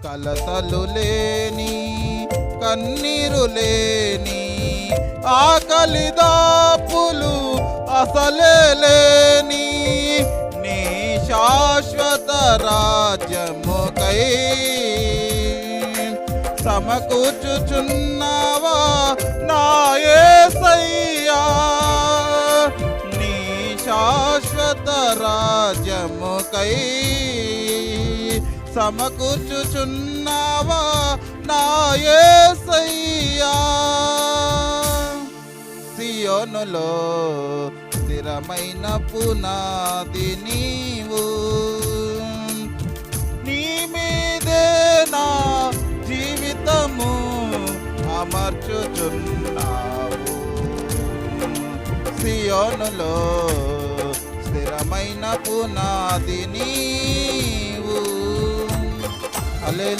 కలతలు లేని కన్నీరు లేని ఆకలి దాపులు అసలే లేని నీ శాశ్వత రాజ్యముకై సమకూర్చుచున్నావా నా యేసయ్యా, నీ శాశ్వత రాజ్యముకై సమకూర్చుచున్నావా నా యేసయ్యా. సియోనులో స్థిరమైన పునాది నీవు, నీ మీదే నా జీవితము అమర్చుచున్నావు. సియోనులో స్థిరమైన పునాది నీవు. హల్లెలూయా.